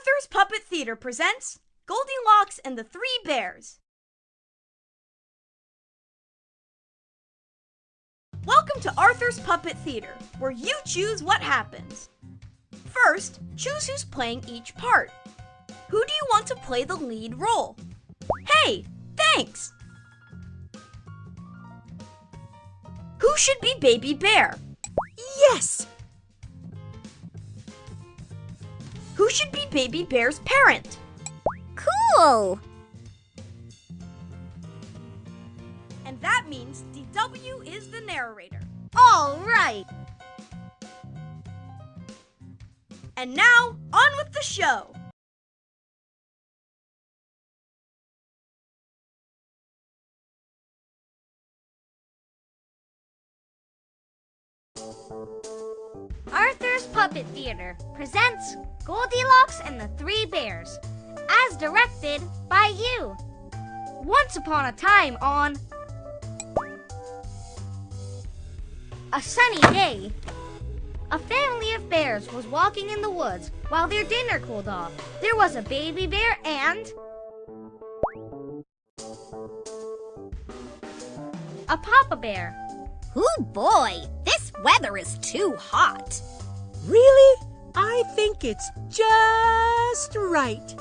Arthur's Puppet Theater presents Goldilocks and the Three Bears. Welcome to Arthur's Puppet Theater, where you choose what happens. First, choose who's playing each part. Who do you want to play the lead role? Hey, thanks! Who should be Baby Bear? Yes! Who should be Baby Bear's parent? Cool! And that means DW is the narrator. All right! And now, on with the show! Arthur's Puppet Theater presents Goldilocks and the Three Bears, as directed by you. Once upon a time on a sunny day, a family of bears was walking in the woods while their dinner cooled off. There was a baby bear and a papa bear. Oh boy, this weather is too hot. Really? I think it's just right.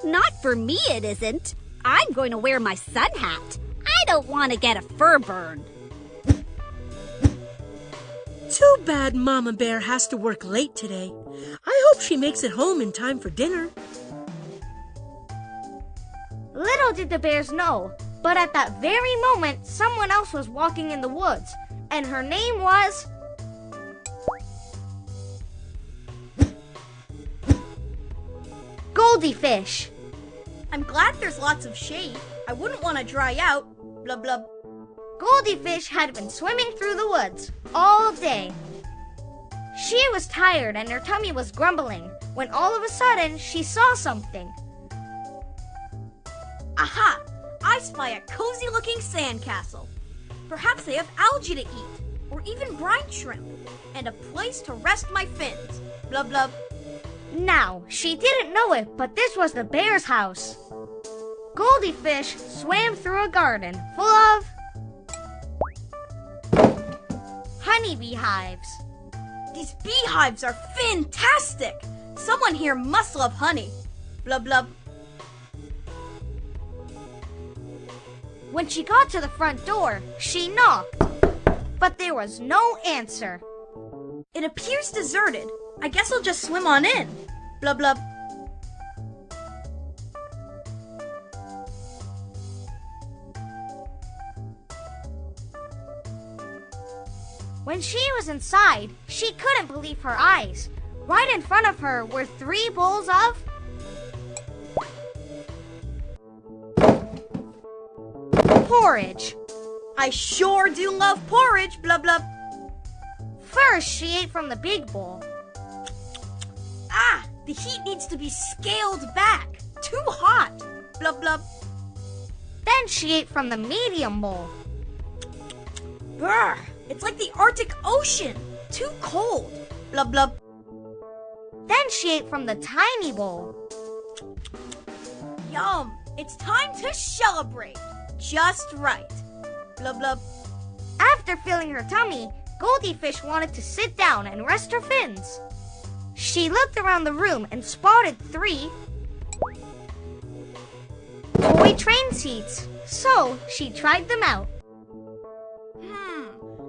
Not for me it isn't. I'm going to wear my sun hat. I don't want to get a fur burn. Too bad Mama Bear has to work late today. I hope she makes it home in time for dinner. Little did the bears know, but at that very moment, someone else was walking in the woods, and her name was Goldfish. I'm glad there's lots of shade. I wouldn't want to dry out. Blub blub. Goldfish had been swimming through the woods all day. She was tired and her tummy was grumbling when all of a sudden she saw something. Aha! I spy a cozy-looking sandcastle. Perhaps they have algae to eat, or even brine shrimp, and a place to rest my fins. Blub blub. Now, she didn't know it, but this was the bear's house. Goldfish swam through a garden full of honeybee hives. These beehives are fantastic! Someone here must love honey. Blub blub. When she got to the front door, she knocked, but there was no answer. It appears deserted. I guess I'll just swim on in. Blub blub. When she was inside, she couldn't believe her eyes. Right in front of her were 3 bowls of porridge. I sure do love porridge. Blub blub. First, she ate from the big bowl. Ah! The heat needs to be scaled back. Too hot. Blub blub. Then she ate from the medium bowl. Brr! It's like the Arctic Ocean. Too cold. Blub blub. Then she ate from the tiny bowl. Yum! It's time to celebrate. Just right. Blub blub. After filling her tummy, Goldfish wanted to sit down and rest her fins. She looked around the room and spotted 3 toy train seats. So she tried them out.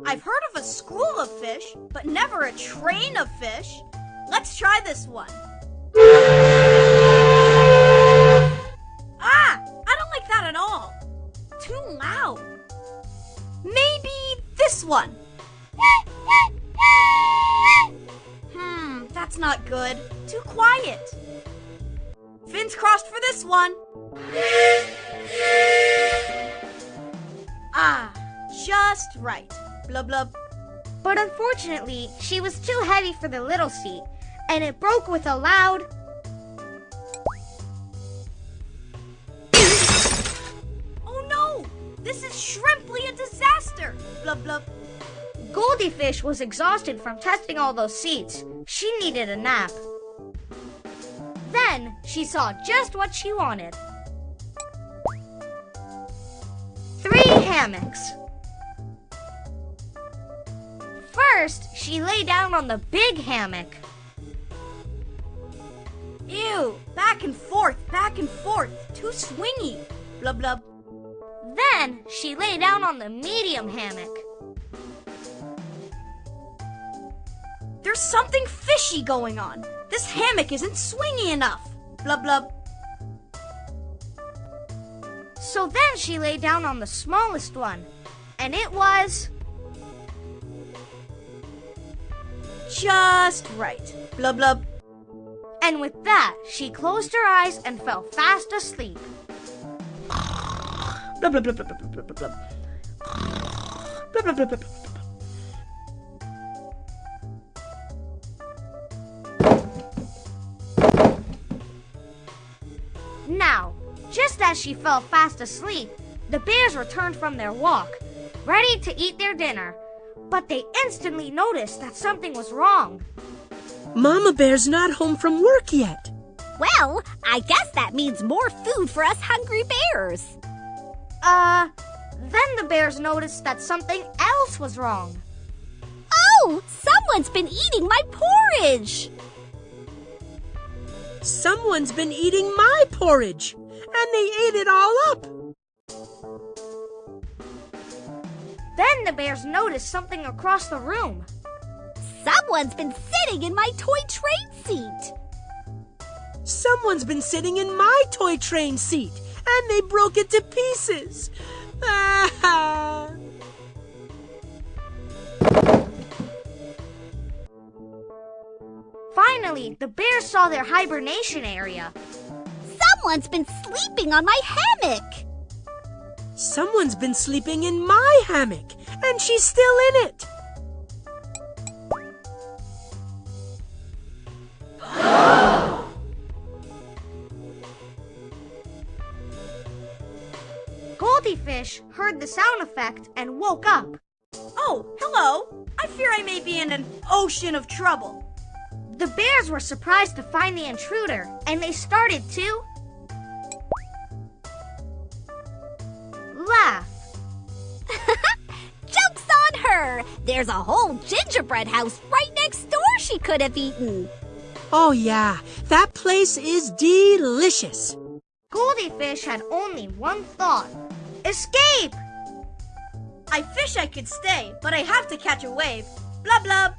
I've heard of a school of fish, but never a train of fish. Let's try this one. Ah! I don't like that at all. Too loud. Maybe this one. That's not good. Too quiet. Fins crossed for this one. Ah, just right. Blub blub. But unfortunately, she was too heavy for the little seat, and it broke with a loud Oh no! This is shrimply a disaster! Blub blub. Goldfish was exhausted from testing all those seats. She needed a nap. Then she saw just what she wanted. 3 hammocks. First, she lay down on the big hammock. Ew, back and forth, too swingy. Blub blub. Then she lay down on the medium hammock. There's something fishy going on. This hammock isn't swingy enough. Blub blub. So then she lay down on the smallest one, and it was just right. Blub blub. And with that, she closed her eyes and fell fast asleep. Blub blub blub blub blub blub blub. Blub blub blub blub. Now, just as she fell fast asleep, the bears returned from their walk, ready to eat their dinner. But they instantly noticed that something was wrong. Mama Bear's not home from work yet. Well, I guess that means more food for us hungry bears. Then the bears noticed that something else was wrong. Oh, someone's been eating my porridge. Someone's been eating my porridge, and they ate it all up. Then the bears noticed something across the room. Someone's been sitting in my toy train seat. Someone's been sitting in my toy train seat, and they broke it to pieces. Finally, the bears saw their hibernation area. Someone's been sleeping on my hammock. Someone's been sleeping in my hammock, and she's still in it. Goldfish heard the sound effect and woke up. Oh, hello. I fear I may be in an ocean of trouble. The bears were surprised to find the intruder, and they started to laugh. Joke's on her! There's a whole gingerbread house right next door she could have eaten. Oh yeah, that place is delicious. Goldfish had only one thought: escape! I wish I could stay, but I have to catch a wave. Blub blub.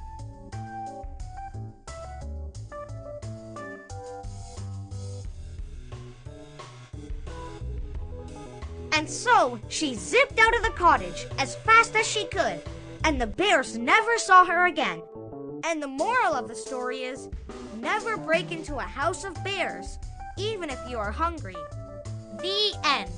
And so she zipped out of the cottage as fast as she could, and the bears never saw her again. And the moral of the story is, never break into a house of bears, even if you are hungry. The end.